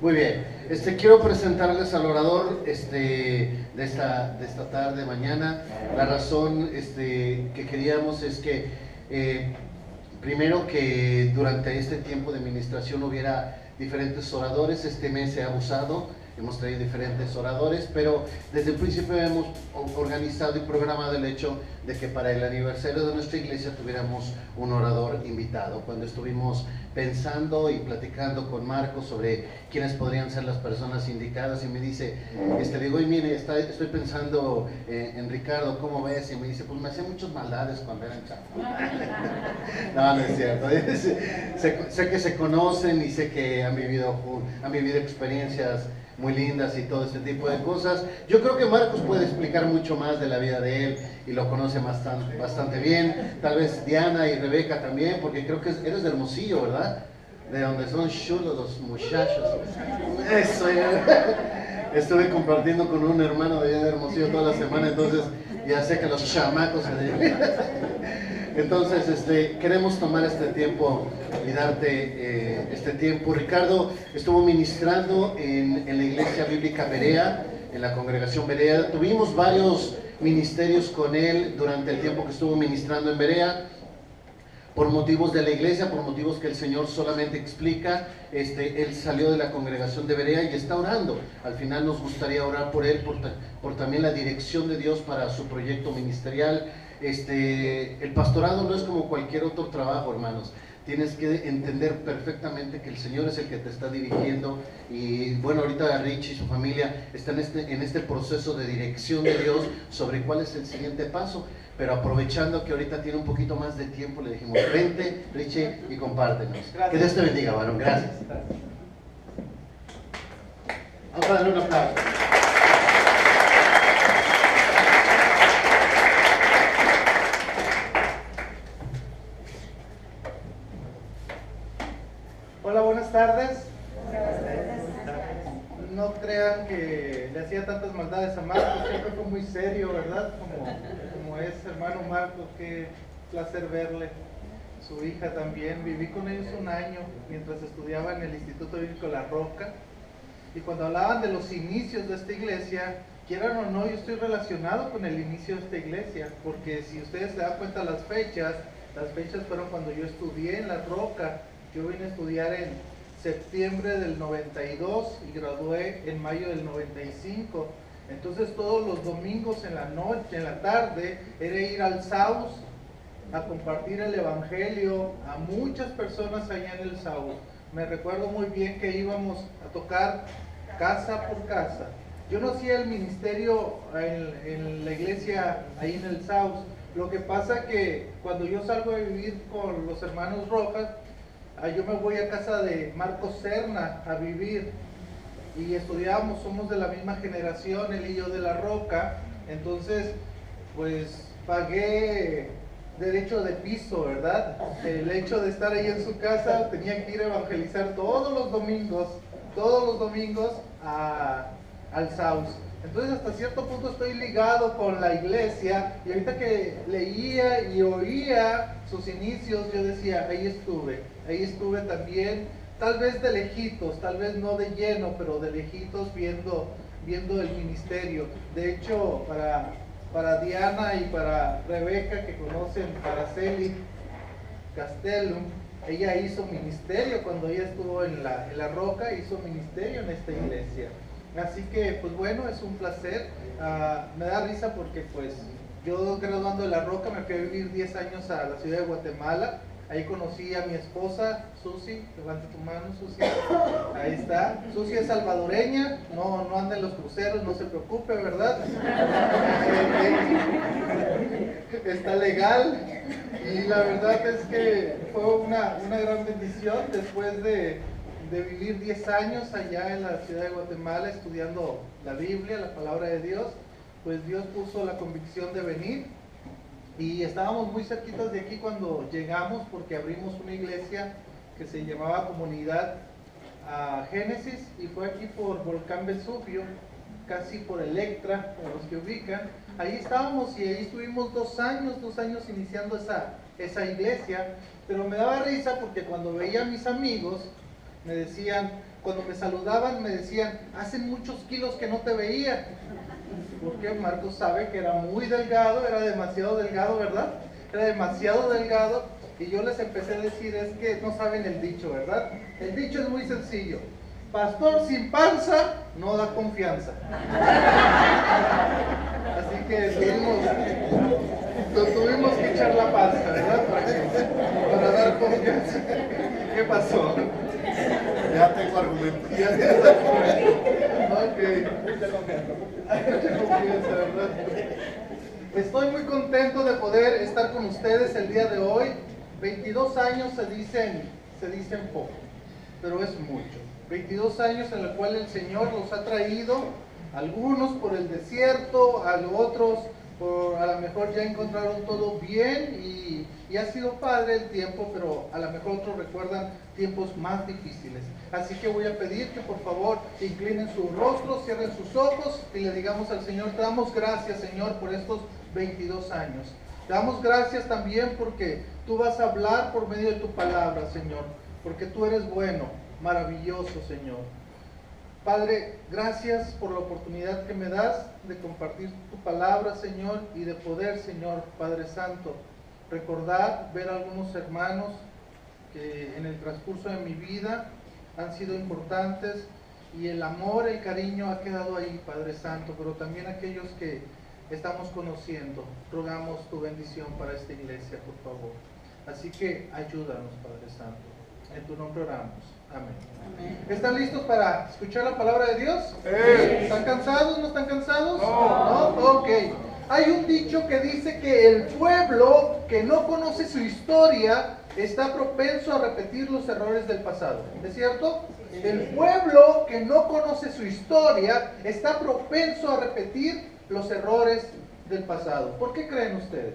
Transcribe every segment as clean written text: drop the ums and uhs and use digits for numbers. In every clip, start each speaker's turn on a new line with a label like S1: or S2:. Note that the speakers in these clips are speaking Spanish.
S1: Muy bien, quiero presentarles al orador de esta tarde, mañana. La razón que queríamos es que, primero, que durante este tiempo de administración hubiera diferentes oradores. Este mes se ha usado, hemos traído diferentes oradores, pero desde el principio hemos organizado y programado el hecho de que para el aniversario de nuestra iglesia tuviéramos un orador invitado. Cuando estuvimos pensando y platicando con Marcos sobre quiénes podrían ser las personas indicadas, y me dice, le digo, y mire, estoy pensando en Ricardo, ¿cómo ves? Y me dice, pues me hacía muchas maldades cuando eran chavos. No, no es cierto. Sé que se conocen y sé que han vivido experiencias muy lindas y todo este tipo de cosas. Yo creo que Marcos puede explicar mucho más de la vida de él y lo conoce bastante bien. Tal vez Diana y Rebeca también, porque creo que eres de Hermosillo, ¿verdad? De donde son chulos los muchachos. Eso, estuve compartiendo con un hermano de allá de Hermosillo toda la semana, entonces ya sé que los chamacos Entonces, queremos tomar este tiempo y darte este tiempo. Ricardo estuvo ministrando en la Iglesia Bíblica Berea, en la congregación Berea. Tuvimos varios ministerios con él durante el tiempo que estuvo ministrando en Berea, por motivos de la iglesia, por motivos que el Señor solamente explica. Él salió de la congregación de Berea y está orando. Al final nos gustaría orar por él, por también la dirección de Dios para su proyecto ministerial. El pastorado no es como cualquier otro trabajo, hermanos. Tienes que entender perfectamente que el Señor es el que te está dirigiendo. Y bueno, ahorita Rich y su familia están en este proceso de dirección de Dios sobre cuál es el siguiente paso. Pero aprovechando que ahorita tiene un poquito más de tiempo, le dijimos, vente, Richie, y compártenos. Gracias. Que Dios te bendiga, varón. Gracias. Vamos a darle un aplauso.
S2: Hola, buenas tardes. No crean que le hacía tantas maldades a Marcos, siempre fue muy serio, ¿verdad? Como es hermano Marcos, qué placer verle. Su hija también, viví con ellos un año mientras estudiaba en el Instituto Bíblico La Roca, y cuando hablaban de los inicios de esta iglesia, quieran o no, yo estoy relacionado con el inicio de esta iglesia, porque si ustedes se dan cuenta las fechas fueron cuando yo estudié en La Roca. Yo vine a estudiar en septiembre del 92 y gradué en mayo del 95. Entonces todos los domingos en la noche, en la tarde, era ir al Saus a compartir el evangelio a muchas personas allá en el Saus. Me recuerdo muy bien que íbamos a tocar casa por casa. Yo no hacía el ministerio en la iglesia ahí en el Saus. Lo que pasa que cuando yo salgo a vivir con los hermanos Rojas, yo me voy a casa de Marcos Serna a vivir, y estudiábamos, somos de la misma generación, él y yo de La Roca. Entonces pues pagué derecho de piso, ¿verdad? El hecho de estar ahí en su casa, tenía que ir a evangelizar todos los domingos al Saus. Entonces hasta cierto punto estoy ligado con la iglesia, y ahorita que leía y oía sus inicios, yo decía, ahí estuve también, tal vez de lejitos, tal vez no de lleno, pero de lejitos viendo el ministerio. De hecho, para Diana y para Rebeca, que conocen Araceli Castellum, ella hizo ministerio cuando ella estuvo en la Roca, hizo ministerio en esta iglesia. Así que, pues bueno, es un placer. Me da risa porque pues yo, graduando de La Roca, me fui a vivir 10 años a la ciudad de Guatemala. Ahí conocí a mi esposa, Susi. Levanta tu mano, Susi. Ahí está. Susi es salvadoreña, no anda en los cruceros, no se preocupe, ¿verdad? Está legal. Y la verdad es que fue una gran bendición después de vivir 10 años allá en la ciudad de Guatemala estudiando la Biblia, la palabra de Dios. Pues Dios puso la convicción de venir, y estábamos muy cerquitas de aquí cuando llegamos, porque abrimos una iglesia que se llamaba Comunidad Génesis, y fue aquí por Volcán Vesubio, casi por Electra, para los que ubican. Ahí estábamos, y ahí estuvimos 2 años iniciando esa iglesia. Pero me daba risa porque cuando veía a mis amigos me decían, cuando me saludaban me decían, hacen muchos kilos que no te veía. Porque Marcos sabe que era muy delgado, era demasiado delgado, ¿verdad? Era demasiado delgado. Y yo les empecé a decir, es que no saben el dicho, ¿verdad? El dicho es muy sencillo. Pastor sin panza no da confianza. Así que tuvimos que echar la panza, ¿verdad? Para dar confianza. ¿Qué pasó?
S3: Ya tengo argumentos.
S2: Ya tienes argumentos. Ok. Mucha confianza, ¿verdad? Estoy muy contento de poder estar con ustedes el día de hoy. 22 años se dicen poco, pero es mucho. 22 años en los cuales el Señor los ha traído, algunos por el desierto, a otros a lo mejor ya encontraron todo bien y ha sido padre el tiempo, pero a lo mejor otros recuerdan tiempos más difíciles. Así que voy a pedir que por favor inclinen su rostro, cierren sus ojos y le digamos al Señor, te damos gracias, Señor, por estos 22 años. Te damos gracias también porque tú vas a hablar por medio de tu palabra, Señor, porque tú eres bueno, maravilloso, Señor. Padre, gracias por la oportunidad que me das de compartir tu palabra, Señor, y de poder, Señor, Padre Santo, recordar, ver a algunos hermanos que en el transcurso de mi vida han sido importantes y el amor, el cariño ha quedado ahí, Padre Santo, pero también aquellos que estamos conociendo. Rogamos tu bendición para esta iglesia, por favor. Así que ayúdanos, Padre Santo. En tu nombre oramos. Amén. Amén. ¿Están listos para escuchar la palabra de Dios? ¿Están cansados? ¿No están cansados? No. Ok. Hay un dicho que dice que el pueblo que no conoce su historia está propenso a repetir los errores del pasado. ¿Es cierto? El pueblo que no conoce su historia está propenso a repetir los errores del pasado. ¿Por qué creen ustedes?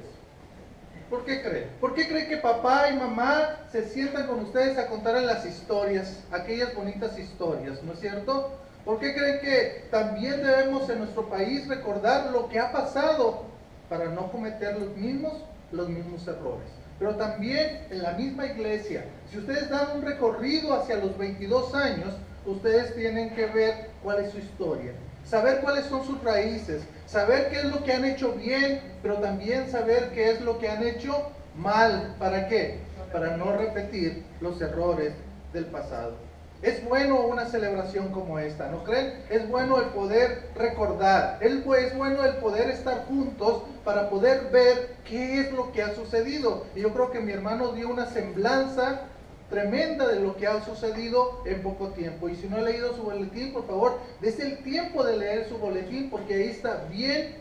S2: ¿Por qué creen? ¿Por qué creen que papá y mamá se sientan con ustedes a contar las historias, aquellas bonitas historias, ¿no es cierto? ¿Por qué creen que también debemos en nuestro país recordar lo que ha pasado para no cometer los mismos errores? Pero también en la misma iglesia, si ustedes dan un recorrido hacia los 22 años, ustedes tienen que ver cuál es su historia, saber cuáles son sus raíces, saber qué es lo que han hecho bien, pero también saber qué es lo que han hecho mal. ¿Para qué? Para no repetir los errores del pasado. Es bueno una celebración como esta, ¿no creen? Es bueno el poder recordar, es bueno el poder estar juntos para poder ver qué es lo que ha sucedido. Y yo creo que mi hermano dio una semblanza tremenda de lo que ha sucedido en poco tiempo. Y si no ha leído su boletín, por favor, dése el tiempo de leer su boletín, porque ahí está bien,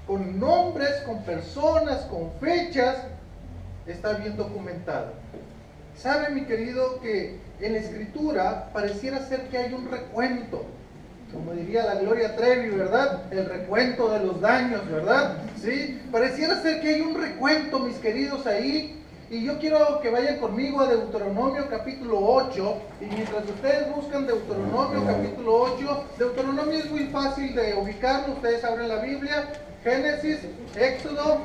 S2: con nombres, con personas, con fechas, está bien documentado. ¿Sabe, mi querido, que en la Escritura pareciera ser que hay un recuento? Como diría la Gloria Trevi, ¿verdad? El recuento de los daños, ¿verdad? ¿Sí? Pareciera ser que hay un recuento, mis queridos, ahí. Y yo quiero que vayan conmigo a Deuteronomio capítulo 8. Y mientras ustedes buscan Deuteronomio capítulo 8, Deuteronomio es muy fácil de ubicarlo. Ustedes abren la Biblia, Génesis, Éxodo,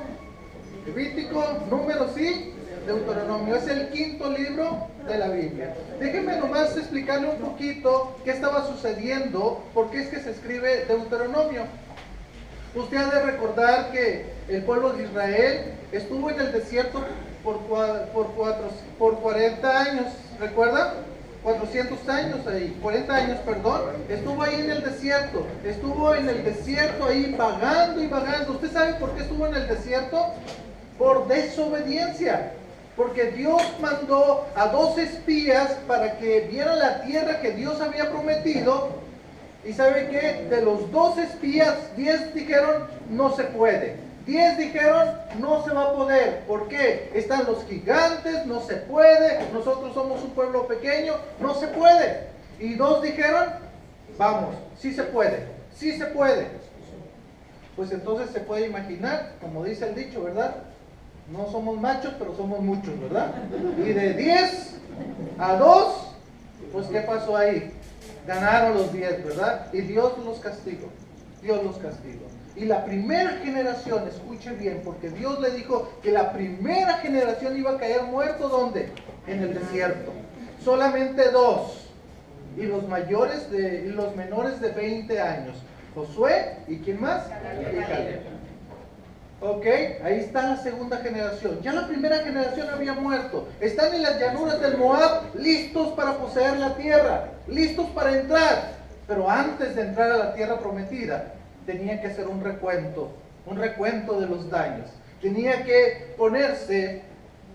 S2: Levítico, Números y Deuteronomio. Es el quinto libro de la Biblia. Déjenme nomás explicarle un poquito qué estaba sucediendo, por qué es que se escribe Deuteronomio. Usted ha de recordar que el pueblo de Israel estuvo en el desierto por 40 años, ¿recuerdan? 400 años ahí, 40 años, perdón, estuvo ahí en el desierto ahí vagando y vagando. ¿Usted sabe por qué estuvo en el desierto? Por desobediencia, porque Dios mandó a 2 espías para que vieran la tierra que Dios había prometido. ¿Y sabe qué? De los 2 espías, 10 dijeron no se puede, 10 dijeron no se va a poder. ¿Por qué? Están los gigantes, no se puede, nosotros somos un pueblo pequeño, no se puede. Y 2 dijeron vamos, sí se puede, sí se puede. Pues entonces se puede imaginar, como dice el dicho, ¿verdad? No somos machos, pero somos muchos, ¿verdad? Y de 10 a 2, pues ¿qué pasó ahí? Ganaron los 10, ¿verdad? Y Dios los castigó. Dios los castigó. Y la primera generación, escuche bien, porque Dios le dijo que la primera generación iba a caer muerto, ¿dónde? En el desierto. Solamente 2 y los menores de 20 años. Josué, ¿y quién más? Y Caleb. Ok, ahí está la segunda generación. Ya la primera generación había muerto. Están en las llanuras del Moab, listos para poseer la tierra, listos para entrar. Pero antes de entrar a la tierra prometida, tenía que hacer un recuento de los daños. Tenía que ponerse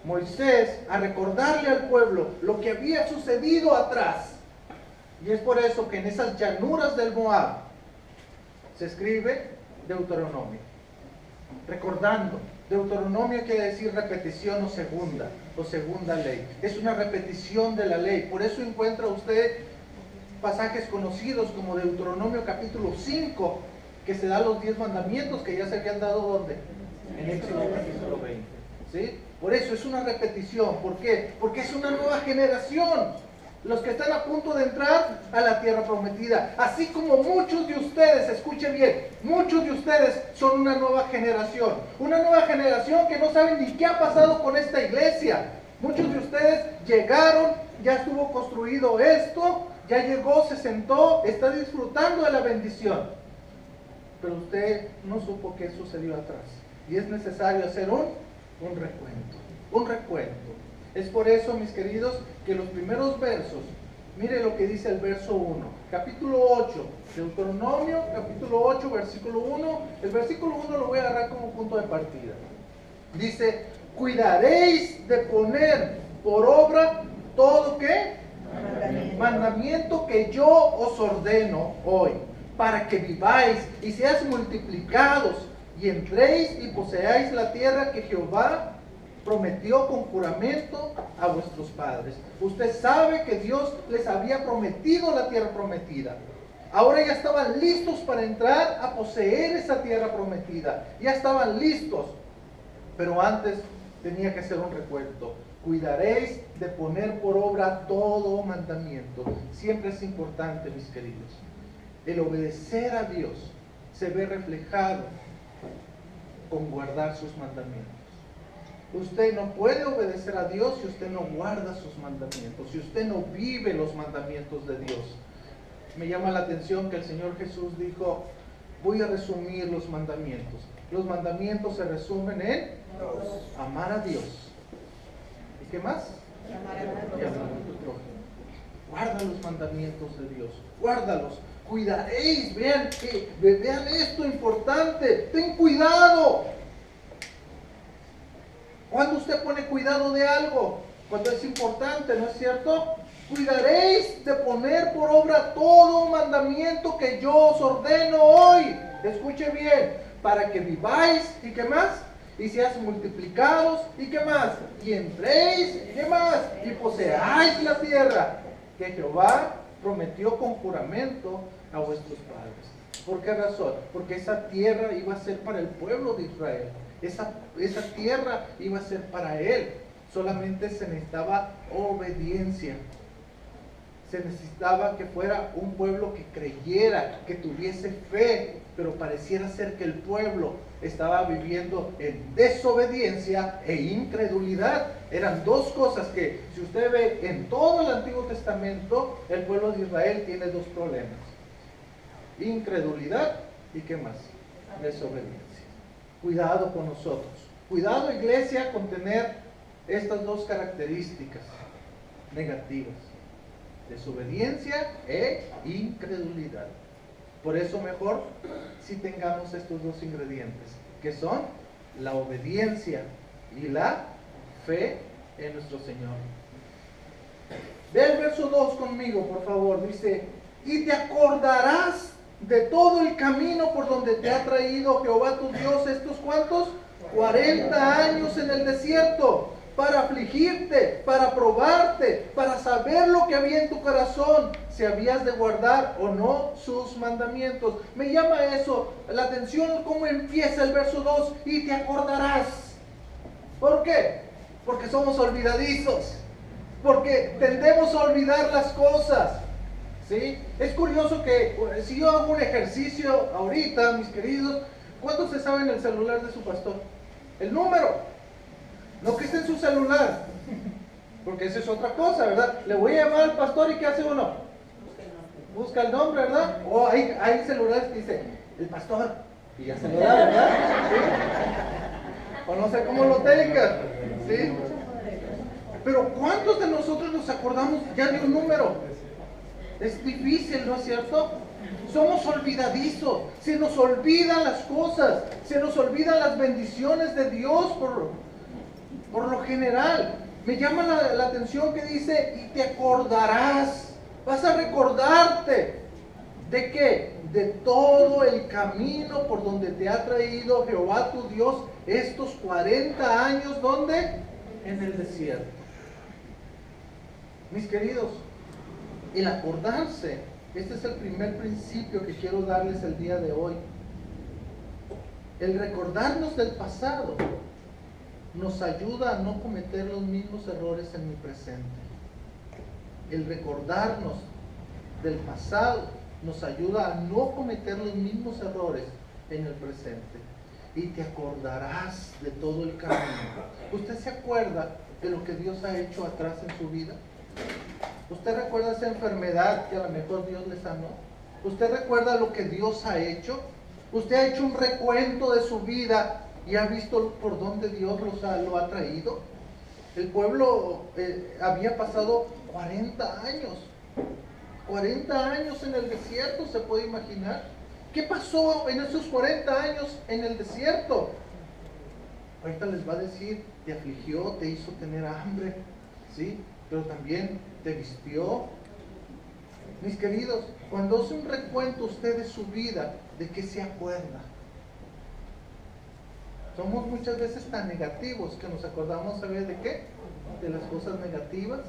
S2: Moisés a recordarle al pueblo lo que había sucedido atrás. Y es por eso que en esas llanuras del Moab se escribe Deuteronomio. Recordando, Deuteronomio quiere decir repetición o segunda ley. Es una repetición de la ley. Por eso encuentra usted pasajes conocidos como Deuteronomio capítulo 5, que se da los 10 mandamientos que ya se habían dado ¿dónde? En Éxodo capítulo 20. ¿Sí? Por eso es una repetición. ¿Por qué? Porque es una nueva generación. Los que están a punto de entrar a la tierra prometida. Así como muchos de ustedes, escuchen bien, muchos de ustedes son una nueva generación. Una nueva generación que no saben ni qué ha pasado con esta iglesia. Muchos de ustedes llegaron, ya estuvo construido esto, ya llegó, se sentó, está disfrutando de la bendición. Pero usted no supo qué sucedió atrás. Y es necesario hacer un recuento. Es por eso, mis queridos, que los primeros versos, mire lo que dice el verso 1, capítulo 8, Deuteronomio, capítulo 8, versículo 1, el versículo 1 lo voy a agarrar como punto de partida. Dice, cuidaréis de poner por obra todo, ¿qué? Mandamiento que yo os ordeno hoy, para que viváis y seáis multiplicados, y entréis y poseáis la tierra que Jehová prometió con juramento a vuestros padres. Usted sabe que Dios les había prometido la tierra prometida. Ahora ya estaban listos para entrar a poseer esa tierra prometida. Ya estaban listos. Pero antes tenía que hacer un recuento. Cuidaréis de poner por obra todo mandamiento. Siempre es importante, mis queridos. El obedecer a Dios se ve reflejado con guardar sus mandamientos. Usted no puede obedecer a Dios si usted no guarda sus mandamientos, si usted no vive los mandamientos de Dios. Me llama la atención que el Señor Jesús dijo, voy a resumir los mandamientos. Los mandamientos se resumen en amar a Dios. ¿Y qué más? Y amar a tu prójimo. Guarda los mandamientos de Dios, guárdalos. Cuidaréis, vean esto importante, ten cuidado. Cuando usted pone cuidado de algo, cuando es importante, ¿no es cierto? Cuidaréis de poner por obra todo mandamiento que yo os ordeno hoy. Escuche bien, para que viváis, ¿y qué más? Y seáis multiplicados, ¿y qué más? Y entréis, ¿qué más? Y poseáis la tierra que Jehová prometió con juramento a vuestros padres. ¿Por qué razón? Porque esa tierra iba a ser para el pueblo de Israel. Esa tierra iba a ser para él. Solamente se necesitaba obediencia. Se necesitaba que fuera un pueblo que creyera, que tuviese fe. Pero pareciera ser que el pueblo estaba viviendo en desobediencia e incredulidad. Eran dos cosas que, si usted ve en todo el Antiguo Testamento, el pueblo de Israel tiene dos problemas: incredulidad y ¿qué más? Desobediencia. Cuidado con nosotros. Cuidado, iglesia, con tener estas dos características negativas: desobediencia e incredulidad. Por eso mejor si tengamos estos dos ingredientes, que son la obediencia y la fe en nuestro Señor. Ve el verso 2 conmigo, por favor. Dice, y te acordarás de todo el camino por donde te ha traído Jehová tu Dios estos ¿cuántos? 40 años en el desierto, para afligirte, para probarte, para saber lo que había en tu corazón, si habías de guardar o no sus mandamientos. Me llama eso la atención, cómo empieza el verso 2, y te acordarás. ¿Por qué? Porque somos olvidadizos, porque tendemos a olvidar las cosas. ¿Sí? Es curioso que si yo hago un ejercicio ahorita, mis queridos, ¿cuántos se saben el celular de su pastor? El número, no que esté en su celular, porque esa es otra cosa, ¿verdad? Le voy a llamar al pastor y ¿qué hace uno? busca el nombre, ¿verdad? O hay celulares que dice, el pastor, y ya se lo da, ¿verdad? ¿Sí? O no sé cómo lo tenga, ¿sí? Pero ¿cuántos de nosotros nos acordamos ya de un número? Es difícil, ¿no es cierto? Somos olvidadizos, se nos olvidan las cosas, se nos olvidan las bendiciones de Dios por lo general. Me llama la atención que dice, y te acordarás, vas a recordarte. ¿De qué? De todo el camino por donde te ha traído Jehová tu Dios estos 40 años, ¿dónde? En el desierto. Mis queridos, el acordarse, este es el primer principio que quiero darles el día de hoy. El recordarnos del pasado nos ayuda a no cometer los mismos errores en mi presente. El recordarnos del pasado nos ayuda a no cometer los mismos errores en el presente. Y te acordarás de todo el camino. ¿Usted se acuerda de lo que Dios ha hecho atrás en su vida? ¿Usted recuerda esa enfermedad que a lo mejor Dios le sanó? ¿Usted recuerda lo que Dios ha hecho? ¿Usted ha hecho un recuento de su vida y ha visto por dónde Dios lo ha traído? El pueblo había pasado 40 años. 40 años en el desierto, ¿se puede imaginar? ¿Qué pasó en esos 40 años en el desierto? Ahorita les va a decir, te afligió, te hizo tener hambre, ¿sí? Pero también te vistió. Mis queridos, cuando hace un recuento usted de su vida, ¿de qué se acuerda? Somos muchas veces tan negativos que nos acordamos, ¿sabes de qué? De las cosas negativas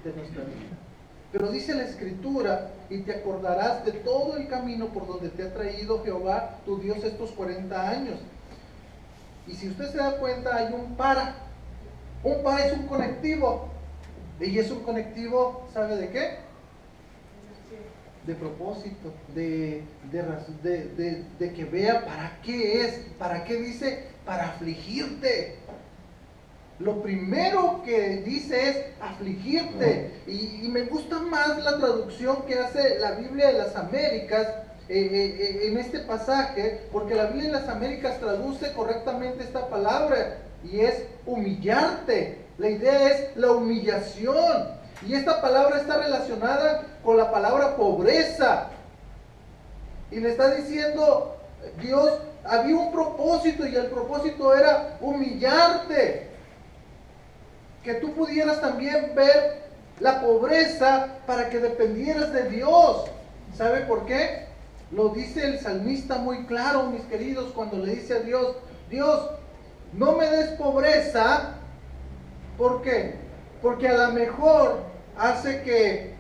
S2: de nuestra vida. Pero dice la Escritura, y te acordarás de todo el camino por donde te ha traído Jehová tu Dios estos 40 años. Y si usted se da cuenta, hay un para. Un para es un conectivo. Y es un conectivo, ¿sabe de qué? De propósito, de que vea para qué es. ¿Para qué dice? Para afligirte. Lo primero que dice es afligirte. Y me gusta más la traducción que hace la Biblia de las Américas en este pasaje, porque la Biblia de las Américas traduce correctamente esta palabra y es humillarte. La idea es la humillación. Y esta palabra está relacionada con la palabra pobreza. Y le está diciendo Dios, había un propósito y el propósito era humillarte. Que tú pudieras también ver la pobreza para que dependieras de Dios. ¿Sabe por qué? Lo dice el salmista muy claro, mis queridos, cuando le dice a Dios, Dios, no me des pobreza. ¿Por qué? Porque a lo mejor hace que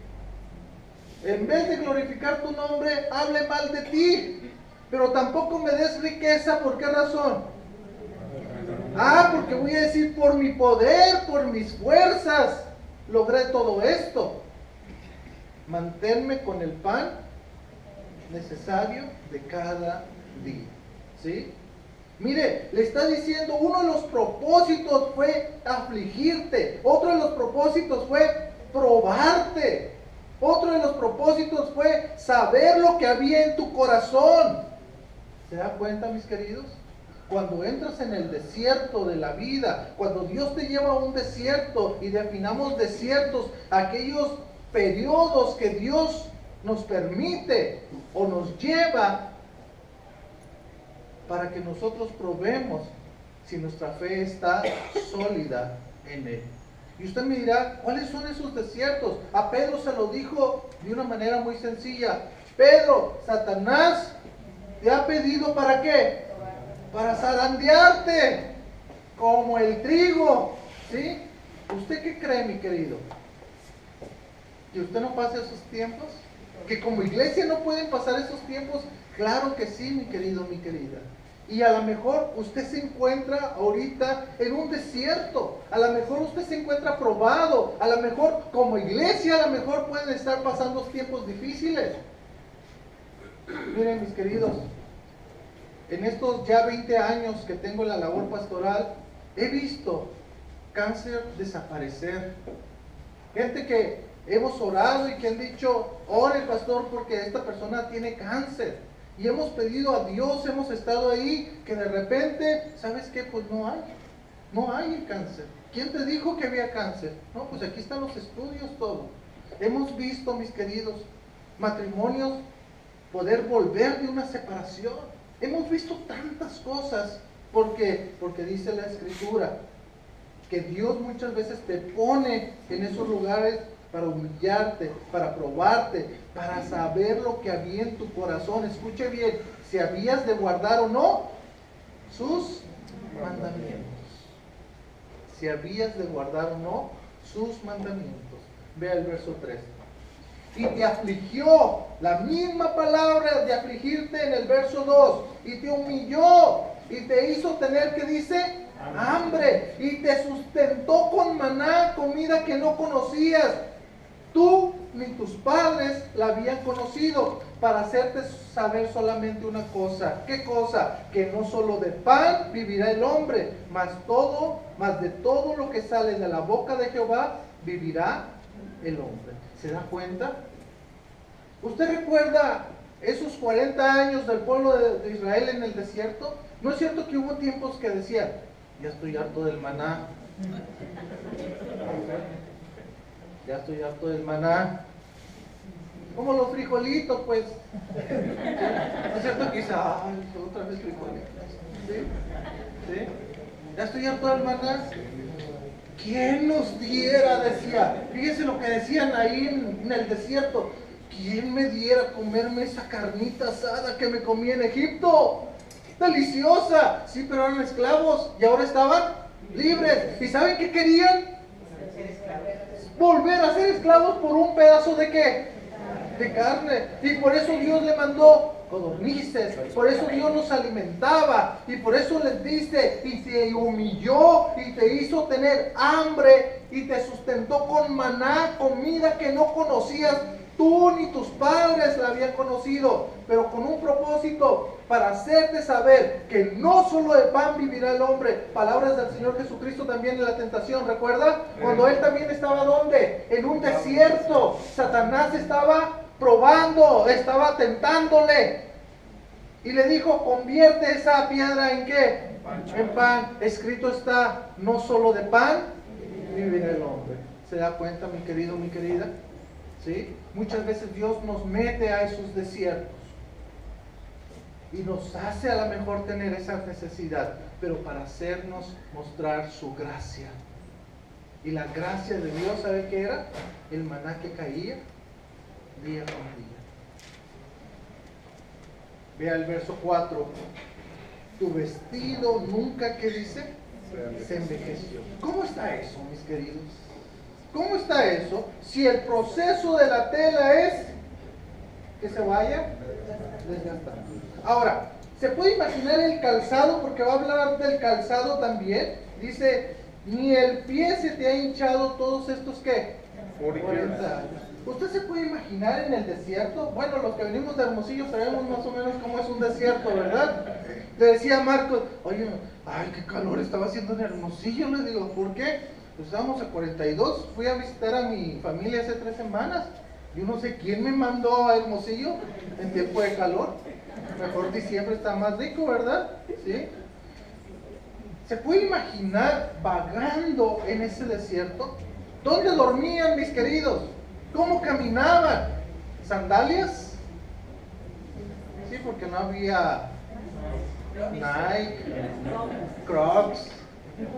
S2: en vez de glorificar tu nombre, hable mal de ti. Pero tampoco me des riqueza. ¿Por qué razón? Porque voy a decir, por mi poder, por mis fuerzas, logré todo esto. Manténme con el pan necesario de cada día. ¿Sí? Mire, le está diciendo, uno de los propósitos fue afligirte. Otro de los propósitos fue probarte. Otro de los propósitos fue saber lo que había en tu corazón. ¿Se da cuenta, mis queridos? Cuando entras en el desierto de la vida, cuando Dios te lleva a un desierto, y definamos desiertos, aquellos periodos que Dios nos permite o nos lleva para que nosotros probemos si nuestra fe está sólida en Él. Y usted me dirá, ¿cuáles son esos desiertos? A Pedro se lo dijo de una manera muy sencilla. Pedro, Satanás te ha pedido ¿para qué? Para zarandearte como el trigo, ¿sí? ¿Usted qué cree, mi querido? ¿Que usted no pase esos tiempos? ¿Que como iglesia no pueden pasar esos tiempos? Claro que sí, mi querido, mi querida. Y a lo mejor usted se encuentra ahorita en un desierto. A lo mejor usted se encuentra probado. A lo mejor como iglesia, a lo mejor pueden estar pasando tiempos difíciles. Miren, mis queridos, en estos ya 20 años que tengo la labor pastoral, he visto cáncer desaparecer. Gente que hemos orado y que han dicho, ore pastor porque esta persona tiene cáncer. Y hemos pedido a Dios, hemos estado ahí, que de repente, ¿sabes qué? Pues no hay el cáncer. ¿Quién te dijo que había cáncer? No, pues aquí están los estudios, todo. Hemos visto, mis queridos, matrimonios poder volver de una separación. Hemos visto tantas cosas, porque dice la Escritura, que Dios muchas veces te pone en esos lugares para humillarte, para probarte, para saber lo que había en tu corazón. Escuche bien, si habías de guardar o no sus mandamientos. Si habías de guardar o no sus mandamientos. Vea el verso 3. Y te afligió, la misma palabra de afligirte en el verso 2, y te humilló, y te hizo tener, ¿qué dice? Hambre, y te sustentó con maná, comida que no conocías. Tú ni tus padres la habían conocido, para hacerte saber solamente una cosa. ¿Qué cosa? Que no solo de pan vivirá el hombre, mas de todo lo que sale de la boca de Jehová vivirá el hombre. ¿Se da cuenta? ¿Usted recuerda esos 40 años del pueblo de Israel en el desierto? ¿No es cierto que hubo tiempos que decían, ya estoy harto del maná? Ya estoy harto del maná. Como los frijolitos, pues. ¿No es cierto que dice, ay, otra vez frijolitos? ¿Sí? Ya estoy harto del maná. ¿Quién nos diera? Decía. Fíjese lo que decían ahí en el desierto. ¿Quién me diera comerme esa carnita asada que me comí en Egipto? Deliciosa. Sí, pero eran esclavos y ahora estaban libres. ¿Y saben qué querían? Volver a ser esclavos por un pedazo de ¿qué? De carne. Y por eso Dios le mandó codornices, por eso Dios nos alimentaba, y por eso les dice, y te humilló, y te hizo tener hambre, y te sustentó con maná, comida que no conocías, tú ni tus padres la habían conocido, pero con un propósito, para hacerte saber que no solo de pan vivirá el hombre. Palabras del Señor Jesucristo también en la tentación, ¿recuerda? Cuando Él también estaba, ¿dónde? En un desierto. Satanás estaba probando, estaba tentándole, y le dijo, convierte esa piedra ¿en qué? En pan. Escrito está, no solo de pan vivirá el hombre. ¿Se da cuenta, mi querido, mi querida? ¿Sí? Muchas veces Dios nos mete a esos desiertos y nos hace a lo mejor tener esa necesidad, pero para hacernos mostrar su gracia. Y la gracia de Dios, ¿sabe qué era? El maná que caía día con día. Vea el verso 4. Tu vestido nunca, ¿qué dice? Se envejeció. ¿Cómo está eso, mis queridos? ¿Cómo está eso? Si el proceso de la tela es que se vaya desgastando. Ahora, ¿se puede imaginar el calzado? Porque va a hablar del calzado también. Dice, ni el pie se te ha hinchado todos estos, ¿qué? 40 años. ¿Usted se puede imaginar en el desierto? Bueno, los que venimos de Hermosillo sabemos más o menos cómo es un desierto, ¿verdad? Le decía a Marcos, oye, ay, qué calor estaba haciendo en Hermosillo. Le digo, ¿por qué? Pues estábamos a 42, fui a visitar a mi familia hace 3 semanas. Yo no sé quién me mandó a Hermosillo en tiempo de calor. Mejor diciembre está más rico, ¿verdad? ¿Sí? ¿Se puede imaginar vagando en ese desierto? ¿Dónde dormían, mis queridos? ¿Cómo caminaban? ¿Sandalias? Sí, porque no había Nike, Crocs,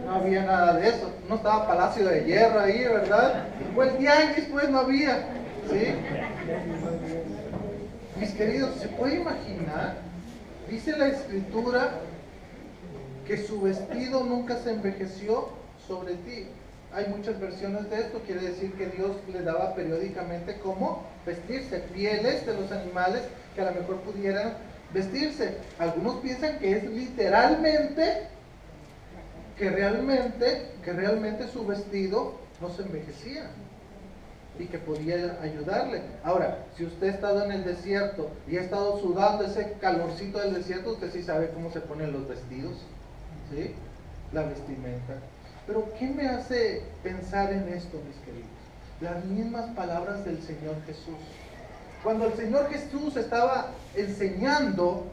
S2: no había nada de eso. No estaba Palacio de Hierro ahí, ¿verdad? O el tianguis, pues no había. ¿Sí? Mis queridos, ¿se puede imaginar? Dice la Escritura que su vestido nunca se envejeció sobre ti. Hay muchas versiones de esto, quiere decir que Dios le daba periódicamente cómo vestirse, pieles de los animales que a lo mejor pudieran vestirse. Algunos piensan que es literalmente, que realmente su vestido no se envejecía y que podía ayudarle. Ahora, si usted ha estado en el desierto y ha estado sudando ese calorcito del desierto, usted sí sabe cómo se ponen los vestidos, ¿sí? La vestimenta. Pero ¿qué me hace pensar en esto, mis queridos? Las mismas palabras del Señor Jesús. Cuando el Señor Jesús estaba enseñando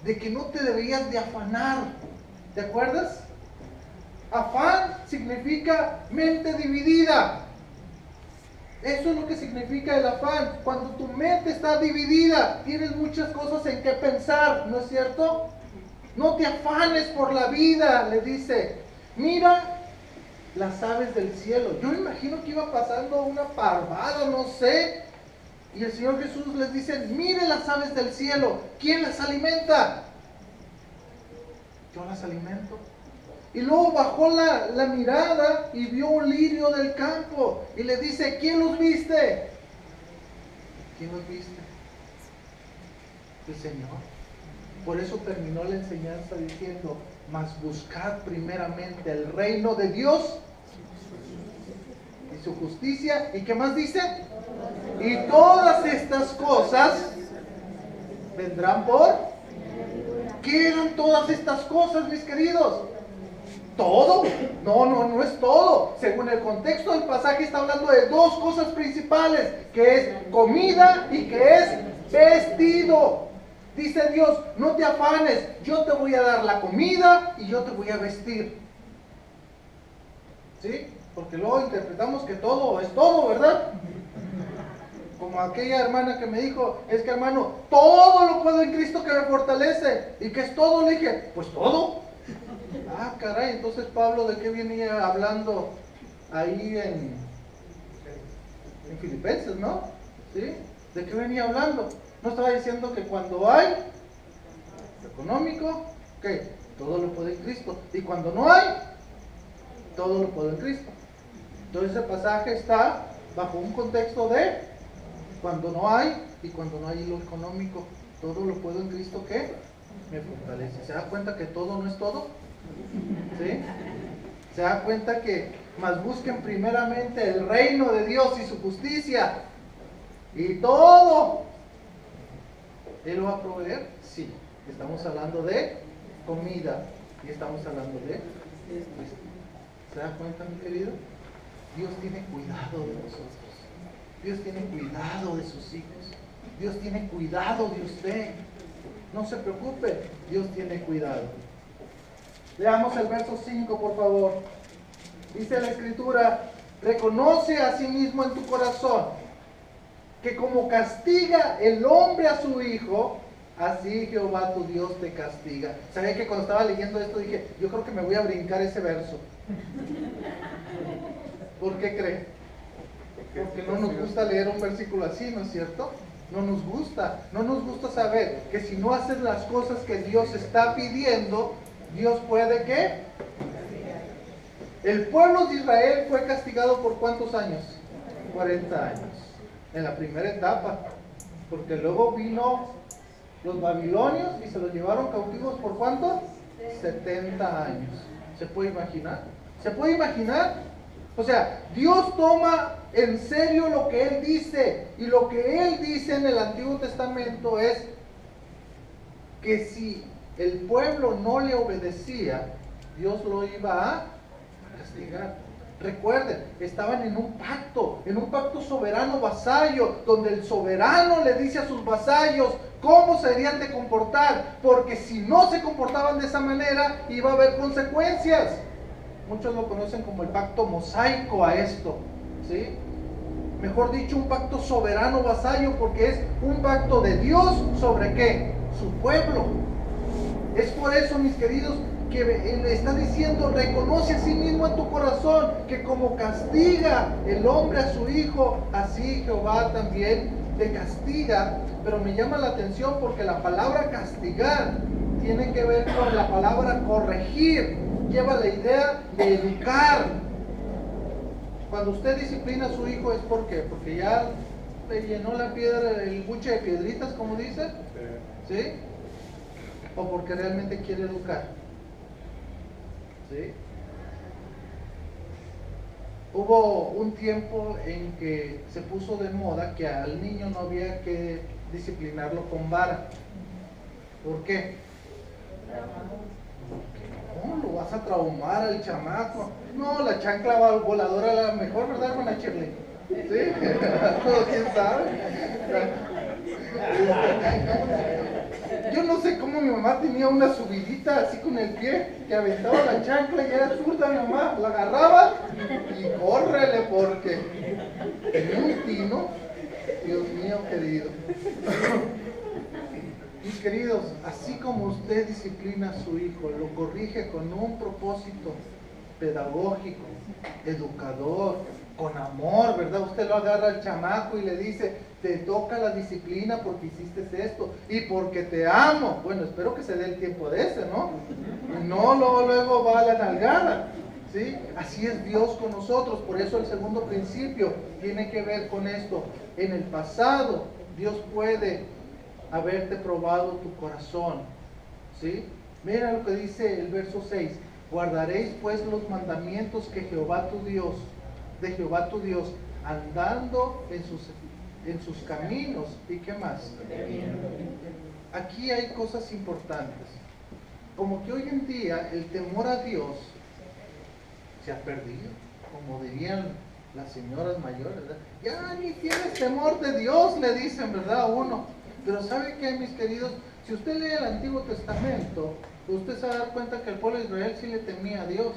S2: de que no te debías de afanar, ¿te acuerdas? Afán significa mente dividida. Eso es lo que significa el afán. Cuando tu mente está dividida, tienes muchas cosas en que pensar, ¿no es cierto? No te afanes por la vida, le dice. Mira las aves del cielo. Yo imagino que iba pasando una parvada, no sé. Y el Señor Jesús les dice, mire las aves del cielo. ¿Quién las alimenta? Yo las alimento. Y luego bajó la mirada y vio un lirio del campo. Y le dice, ¿quién los viste? ¿Quién los viste? El Señor. Por eso terminó la enseñanza diciendo, mas buscad primeramente el reino de Dios y su justicia. ¿Y qué más dice? Y todas estas cosas vendrán por... ¿Qué eran todas estas cosas, mis queridos? ¿Todo? No es todo. Según el contexto del pasaje está hablando de dos cosas principales, que es comida y que es vestido. Dice Dios, no te afanes, yo te voy a dar la comida y yo te voy a vestir. ¿Sí? Porque luego interpretamos que todo es todo, ¿verdad? Como aquella hermana que me dijo, es que hermano, todo lo puedo en Cristo que me fortalece. ¿Y qué es todo? Le dije, pues todo. Ah, caray, entonces Pablo, ¿de qué venía hablando ahí en Filipenses, no? ¿Sí? ¿De qué venía hablando? No estaba diciendo que cuando hay económico, ¿qué? Todo lo puedo en Cristo. Y cuando no hay, todo lo puedo en Cristo. Entonces ese pasaje está bajo un contexto de cuando no hay y cuando no hay lo económico, todo lo puedo en Cristo que me fortalece. ¿Se da cuenta que todo no es todo? ¿Sí? ¿Se da cuenta que más busquen primeramente el reino de Dios y su justicia? Y todo Él lo va a proveer. Sí, estamos hablando de comida y estamos hablando de Cristo. ¿Se da cuenta, mi querido? Dios tiene cuidado de nosotros. Dios tiene cuidado de sus hijos. Dios tiene cuidado de usted. No se preocupe, Dios tiene cuidado. Leamos el verso 5, por favor. Dice la Escritura, reconoce a sí mismo en tu corazón que como castiga el hombre a su hijo, así Jehová tu Dios te castiga. ¿Sabía que cuando estaba leyendo esto dije, yo creo que me voy a brincar ese verso? ¿Por qué cree? Porque no nos gusta leer un versículo así, ¿no es cierto? No nos gusta saber que si no haces las cosas que Dios está pidiendo, Dios puede ¿qué? El pueblo de Israel fue castigado por ¿cuántos años? 40 años. En la primera etapa. Porque luego vino los babilonios y se los llevaron cautivos ¿por cuánto? 70 años. ¿Se puede imaginar? ¿Se puede imaginar? O sea, Dios toma en serio lo que Él dice. Y lo que Él dice en el Antiguo Testamento es que si el pueblo no le obedecía, Dios lo iba a castigar. Recuerden, estaban en un pacto soberano vasallo, donde el soberano le dice a sus vasallos cómo se deberían de comportar, porque si no se comportaban de esa manera, iba a haber consecuencias. Muchos lo conocen como el pacto mosaico a esto, ¿sí? Mejor dicho, un pacto soberano vasallo, porque es un pacto de Dios sobre ¿qué? Su pueblo. Es por eso, mis queridos, que le está diciendo, reconoce a sí mismo en tu corazón, que como castiga el hombre a su hijo, así Jehová también te castiga. Pero me llama la atención porque la palabra castigar tiene que ver con la palabra corregir, lleva la idea de educar. Cuando usted disciplina a su hijo es ¿por qué? Porque ya le llenó la piedra, el buche de piedritas, como dice, ¿sí? O porque realmente quiere educar, ¿sí? Hubo un tiempo en que se puso de moda que al niño no había que disciplinarlo con vara. ¿Por qué? ¿Cómo lo vas a traumar al chamaco? No, la chancla voladora la mejor, ¿verdad, hermana Shirley? ¿Sí? ¿Quién sabe? Yo no sé cómo mi mamá tenía una subidita así con el pie, que aventaba la chancla y era zurda mi mamá, la agarraba y córrele porque tenía un tino, Dios mío querido. Mis queridos, así como usted disciplina a su hijo, lo corrige con un propósito pedagógico, educador, con amor, ¿verdad? Usted lo agarra al chamaco y le dice, te toca la disciplina porque hiciste esto y porque te amo. Bueno, espero que se dé el tiempo de ese, ¿no? Y no luego va a la nalgada, ¿sí? Así es Dios con nosotros. Por eso el segundo principio tiene que ver con esto. En el pasado, Dios puede haberte probado tu corazón, ¿sí? Mira lo que dice el verso 6. Guardaréis pues los mandamientos que de Jehová tu Dios, andando en sus caminos. ¿Y qué más? Aquí hay cosas importantes. Como que hoy en día el temor a Dios se ha perdido, como dirían las señoras mayores, ¿verdad? Ya ni tienes temor de Dios, le dicen, ¿verdad? A uno. Pero ¿sabe qué, mis queridos? Si usted lee el Antiguo Testamento, usted se va a dar cuenta que el pueblo de Israel sí le temía a Dios.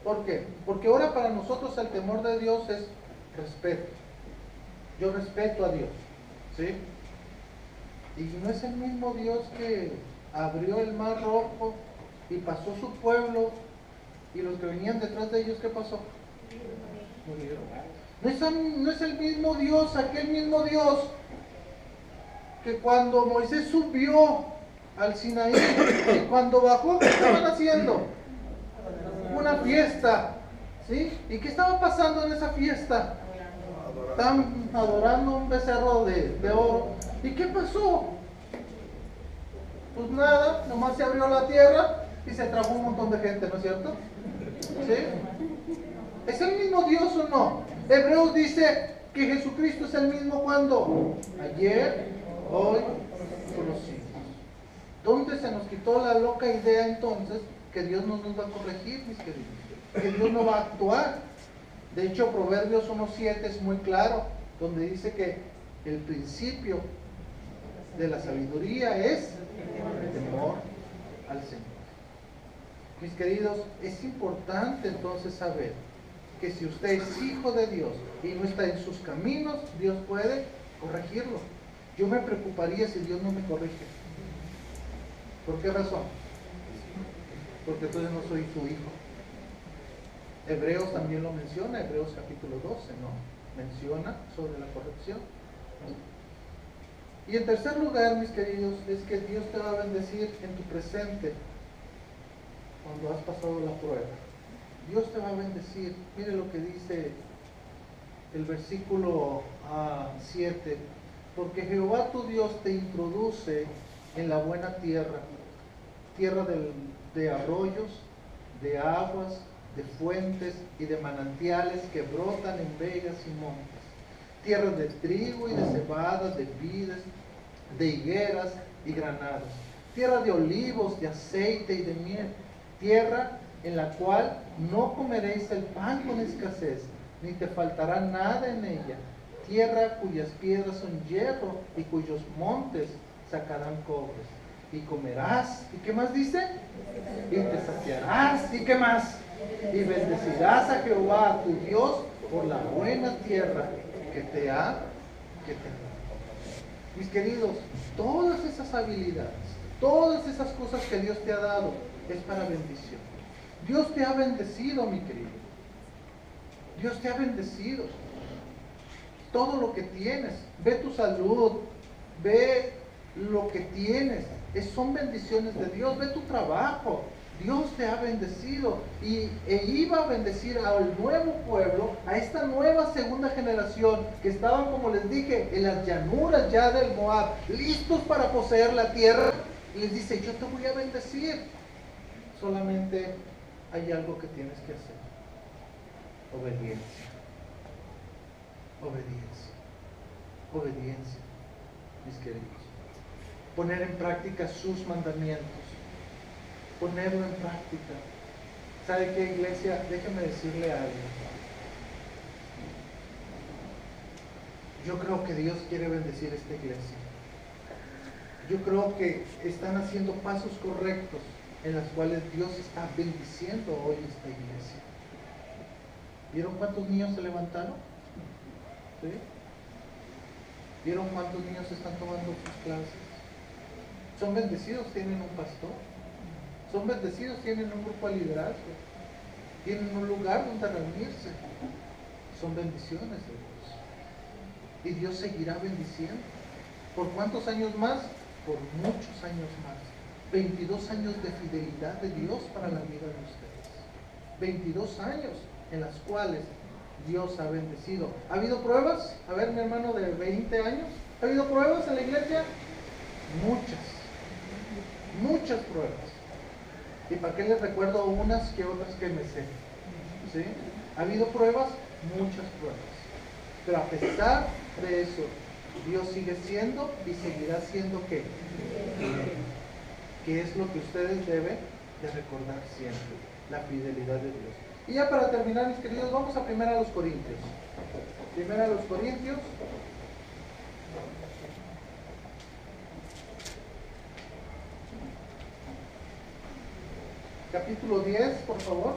S2: ¿Por qué? Porque ahora para nosotros el temor de Dios es respeto. Yo respeto a Dios, ¿sí? Y no es el mismo Dios que abrió el mar rojo y pasó su pueblo y los que venían detrás de ellos, ¿qué pasó? Murieron. No es el mismo Dios, aquel mismo Dios que cuando Moisés subió al Sinaí y cuando bajó, ¿qué estaban haciendo? Una fiesta, ¿sí? ¿Y qué estaba pasando en esa fiesta? Estaban adorando un becerro de oro. ¿Y qué pasó? Pues nada, nomás se abrió la tierra y se trajo un montón de gente, ¿no es cierto? ¿Sí? ¿Es el mismo Dios o no? Hebreos dice que Jesucristo es el mismo cuando ayer, hoy, por los siglos. ¿Dónde se nos quitó la loca idea entonces que Dios no nos va a corregir, mis queridos? Que Dios no va a actuar. De hecho, Proverbios 1:7 es muy claro, donde dice que el principio de la sabiduría es el temor al Señor. Mis queridos, es importante entonces saber que si usted es hijo de Dios y no está en sus caminos, Dios puede corregirlo. Yo me preocuparía si Dios no me corrige. ¿Por qué razón? Porque entonces no soy su hijo. Hebreos también lo menciona, Hebreos capítulo 12, ¿no? Menciona sobre la corrección. Y en tercer lugar, mis queridos, es que Dios te va a bendecir en tu presente cuando has pasado la prueba. Dios te va a bendecir. Mire lo que dice el versículo 7. Porque Jehová tu Dios te introduce en la buena tierra, tierra de arroyos, de aguas, de fuentes y de manantiales que brotan en vegas y montes, tierra de trigo y de cebada, de vides, de higueras y granados, tierra de olivos, de aceite y de miel, tierra en la cual no comeréis el pan con escasez, ni te faltará nada en ella, tierra cuyas piedras son hierro y cuyos montes sacarán cobres. Y comerás, ¿y qué más dice? Y te saciarás, ¿y qué más? Y bendecirás a Jehová tu Dios por la buena tierra que te ha dado. Mis queridos, todas esas habilidades, todas esas cosas que Dios te ha dado, es para bendición. Dios te ha bendecido, mi querido. Dios te ha bendecido. Todo lo que tienes, ve tu salud, ve lo que tienes, son bendiciones de Dios. Ve tu trabajo, Dios te ha bendecido e iba a bendecir al nuevo pueblo, a esta nueva segunda generación que estaban, como les dije, en las llanuras ya del Moab, listos para poseer la tierra. Y les dice, yo te voy a bendecir. Solamente hay algo que tienes que hacer: obediencia. Obediencia. Obediencia, mis queridos. Poner en práctica sus mandamientos. ponerlo en práctica. ¿Sabe qué, iglesia? Déjeme decirle algo. Yo creo que Dios quiere bendecir esta iglesia. Yo creo que están haciendo pasos correctos en los cuales Dios está bendiciendo hoy esta iglesia. ¿Vieron cuántos niños se levantaron? ¿Sí? ¿Vieron cuántos niños están tomando sus clases? Son bendecidos, tienen un pastor. Son bendecidos, tienen un grupo de liderazgo. Tienen un lugar donde reunirse. Son bendiciones de Dios. Y Dios seguirá bendiciendo. ¿Por cuántos años más? Por muchos años más. 22 años de fidelidad de Dios para la vida de ustedes. 22 años en las cuales Dios ha bendecido. ¿Ha habido pruebas? A ver, mi hermano de 20 años. ¿Ha habido pruebas en la iglesia? Muchas pruebas. ¿Y para qué les recuerdo unas que otras que me sé? ¿Sí? ¿Ha habido pruebas? Muchas pruebas. Pero a pesar de eso, Dios sigue siendo y seguirá siendo ¿qué? Que es lo que ustedes deben de recordar siempre, la fidelidad de Dios. Y ya para terminar, mis queridos, vamos a 1 Corintios. 1 Corintios. Capítulo 10, por favor.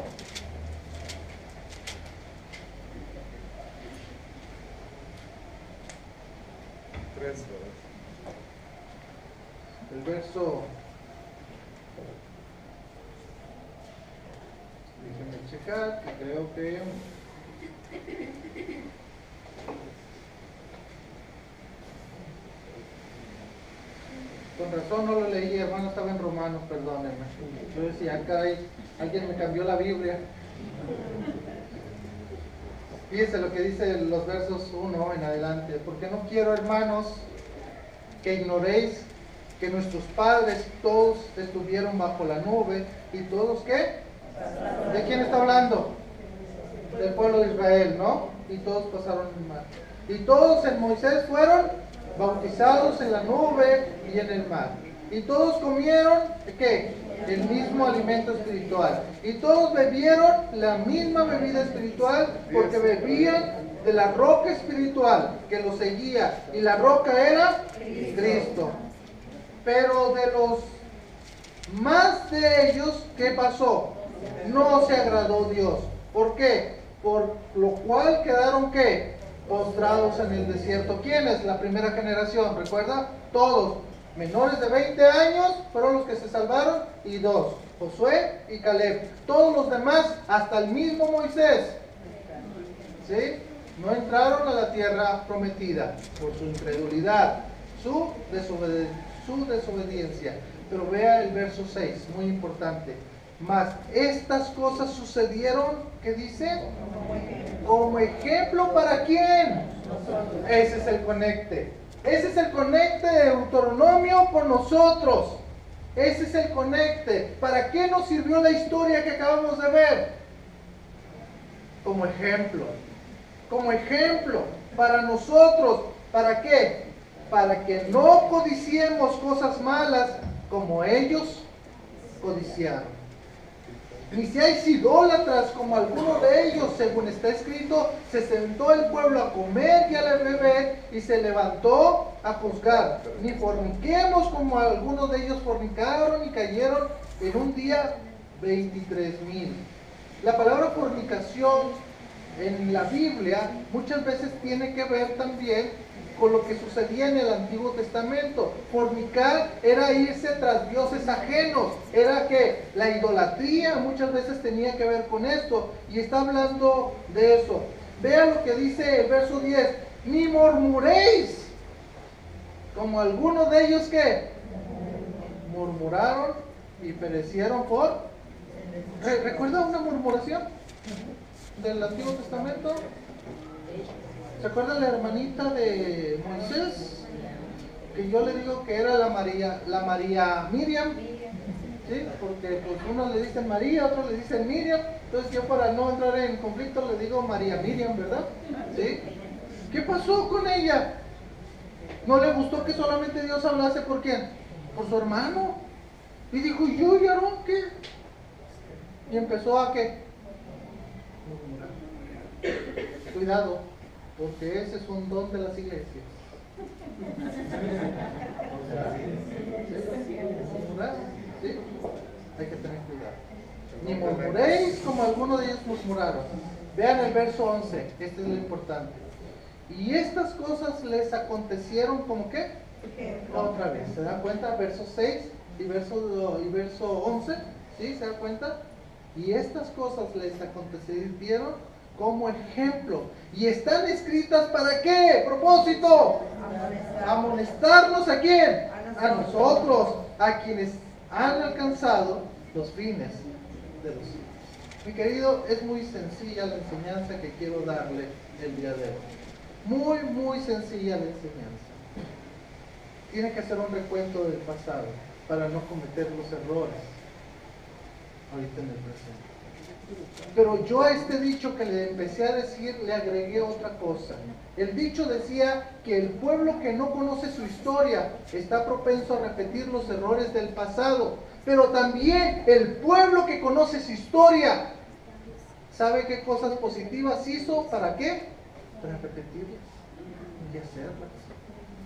S2: El verso, déjenme checar, que creo que con razón no lo leí, hermano, estaba en Romanos, perdónenme. Yo decía, caray, alguien me cambió la Biblia. Fíjense lo que dice los versos 1 en adelante. Porque no quiero, hermanos, que ignoréis que nuestros padres todos estuvieron bajo la nube y todos, ¿qué? ¿De quién está hablando? Del pueblo de Israel, ¿no? Y todos pasaron el mar. Y todos en Moisés fueron bautizados en la nube y en el mar. Y todos comieron, ¿qué? El mismo alimento espiritual. Y todos bebieron la misma bebida espiritual porque bebían de la roca espiritual que los seguía. Y la roca era Cristo. Pero de los más de ellos, ¿qué pasó? No se agradó Dios. ¿Por qué? Por lo cual quedaron, ¿qué? Postrados en el desierto. ¿Quiénes? La primera generación, ¿recuerda? Todos. Menores de 20 años fueron los que se salvaron y 2, Josué y Caleb. Todos los demás, hasta el mismo Moisés, ¿sí? No entraron a la tierra prometida por su incredulidad, su desobediencia. Pero vea el verso 6, muy importante. Mas estas cosas sucedieron, ¿qué dice? Como ejemplo para quién. Ese es el conecte. Ese es el conecte de Deuteronomio por nosotros. Ese es el conecte. ¿Para qué nos sirvió la historia que acabamos de ver? Como ejemplo. Como ejemplo para nosotros. ¿Para qué? Para que no codiciemos cosas malas como ellos codiciaron. Ni seáis idólatras como algunos de ellos, según está escrito, se sentó el pueblo a comer y a beber y se levantó a juzgar. Ni forniquemos como algunos de ellos fornicaron y cayeron en un día 23,000. La palabra fornicación en la Biblia muchas veces tiene que ver también con lo que sucedía en el Antiguo Testamento. Fornicar era irse tras dioses ajenos, era que la idolatría muchas veces tenía que ver con esto, y está hablando de eso. Vean lo que dice el verso 10, ni murmuréis, como algunos de ellos que murmuraron y perecieron por... ¿Recuerda una murmuración del Antiguo Testamento? ¿Se acuerdan la hermanita de Moisés? Que yo le digo que era la María Miriam. ¿Sí? Porque pues unos le dicen María, otros le dicen Miriam. Entonces yo, para no entrar en conflicto, le digo María Miriam, ¿verdad? ¿Sí? ¿Qué pasó con ella? ¿No le gustó que solamente Dios hablase por quién? Por su hermano. Y dijo, ¿yo y Aarón qué? Y empezó a ¿qué? Murmurar. Cuidado, porque ese es un don de las iglesias. Murmurar, ¿sí? Hay que tener cuidado. Ni murmuréis como algunos de ellos murmuraron. Vean el verso 11, este es lo importante. Y estas cosas les acontecieron como qué? Otra vez, ¿se dan cuenta? Verso 6 y verso 11, ¿sí? ¿Se dan cuenta? Y estas cosas les acontecieron como ejemplo. Y están escritas ¿para qué? Propósito. Amonestarnos ¿a quién? A nosotros, a quienes han alcanzado los fines de los siglos. Mi querido, es muy sencilla la enseñanza que quiero darle el día de hoy. Muy, muy sencilla la enseñanza. Tiene que hacer un recuento del pasado para no cometer los errores ahorita en el presente. Pero yo a este dicho que le empecé a decir le agregué otra cosa. El dicho decía que el pueblo que no conoce su historia está propenso a repetir los errores del pasado. Pero también el pueblo que conoce su historia sabe qué cosas positivas hizo, ¿para qué? Para repetirlas y hacerlas.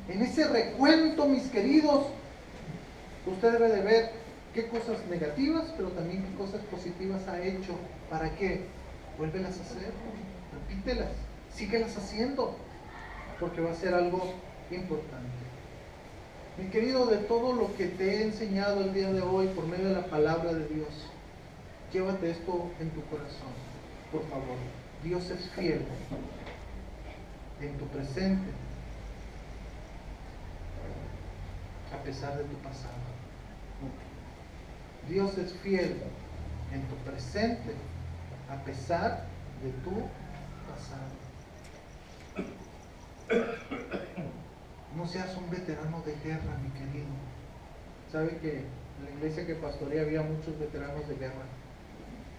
S2: En ese recuento, mis queridos, usted debe de ver qué cosas negativas, pero también qué cosas positivas ha hecho. ¿Para qué? Vuélvelas a hacer, repítelas, síguelas haciendo, porque va a ser algo importante. Mi querido, de todo lo que te he enseñado el día de hoy por medio de la palabra de Dios, llévate esto en tu corazón, por favor. Dios es fiel en tu presente, a pesar de tu pasado. Dios es fiel en tu presente, a pesar de tu pasado. No seas un veterano de guerra, mi querido. ¿Sabe que en la iglesia que pastoreé había muchos veteranos de guerra?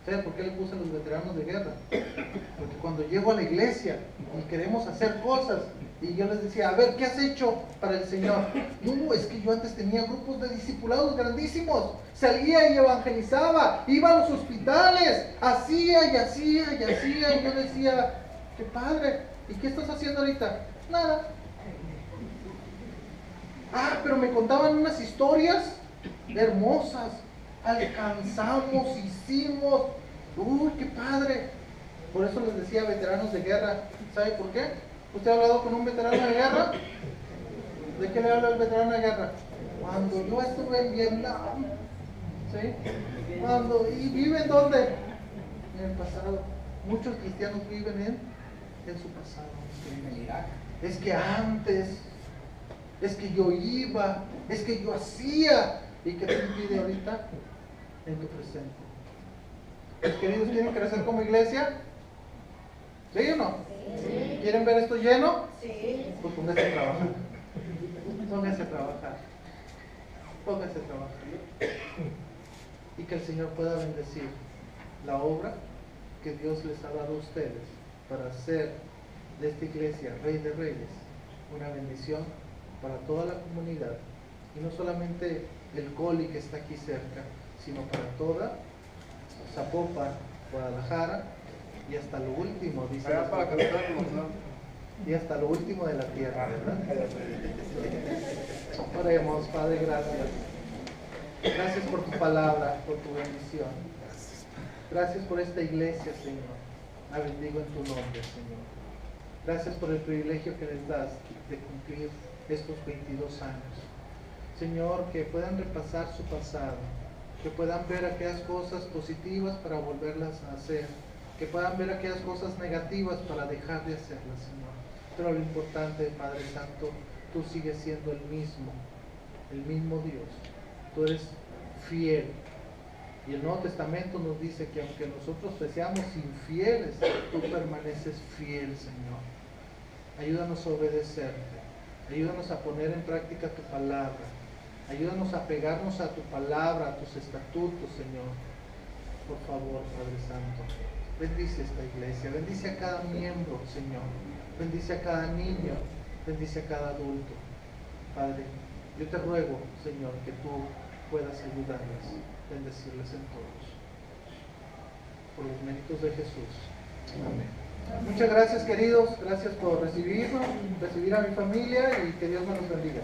S2: ¿Sabe por qué le puse a los veteranos de guerra? Porque cuando llego a la iglesia y queremos hacer cosas, y yo les decía, a ver, ¿qué has hecho para el Señor? No, es que yo antes tenía grupos de discipulados grandísimos. Salía y evangelizaba, iba a los hospitales, hacía y hacía y hacía. Y yo decía, qué padre, ¿y qué estás haciendo ahorita? Nada. Ah, pero me contaban unas historias hermosas. Alcanzamos, hicimos. Uy, qué padre. Por eso les decía veteranos de guerra. ¿Sabe por qué? ¿Usted ha hablado con un veterano de guerra? ¿De qué le habla el veterano de guerra? Cuando yo estuve en Vietnam. ¿Sí? ¿Y viven dónde? En el pasado. Muchos cristianos viven en su pasado. Es que antes, es que yo iba, es que yo hacía. ¿Y qué te impide ahorita? En tu presente. ¿Los queridos quieren crecer como iglesia? ¿Sí o no? Sí. ¿Quieren ver esto lleno? Sí. Pues póngase a trabajar. Póngase a trabajar. Póngase a trabajar. Y que el Señor pueda bendecir la obra que Dios les ha dado a ustedes para hacer de esta iglesia, Rey de Reyes, una bendición para toda la comunidad. Y no solamente el Coli que está aquí cerca, sino para toda Zapopan, Guadalajara y hasta lo último, dice la para y hasta lo último de la tierra, ¿verdad? Oremos, Padre, gracias. Gracias por tu palabra, por tu bendición. Gracias por esta iglesia, Señor. La bendigo en tu nombre, Señor. Gracias por el privilegio que les das de cumplir estos 22 años. Señor, que puedan repasar su pasado, que puedan ver aquellas cosas positivas para volverlas a hacer, que puedan ver aquellas cosas negativas para dejar de hacerlas, Señor. Pero lo importante, Padre Santo, tú sigues siendo el mismo Dios. Tú eres fiel. Y el Nuevo Testamento nos dice que aunque nosotros seamos infieles, tú permaneces fiel, Señor. Ayúdanos a obedecerte. Ayúdanos a poner en práctica tu palabra. Ayúdanos a pegarnos a tu palabra, a tus estatutos, Señor. Por favor, Padre Santo. Bendice esta iglesia. Bendice a cada miembro, Señor. Bendice a cada niño. Bendice a cada adulto. Padre, yo te ruego, Señor, que tú puedas ayudarles, bendecirles en todos. Por los méritos de Jesús. Amén. Muchas gracias, queridos. Gracias por recibir a mi familia y que Dios me los bendiga.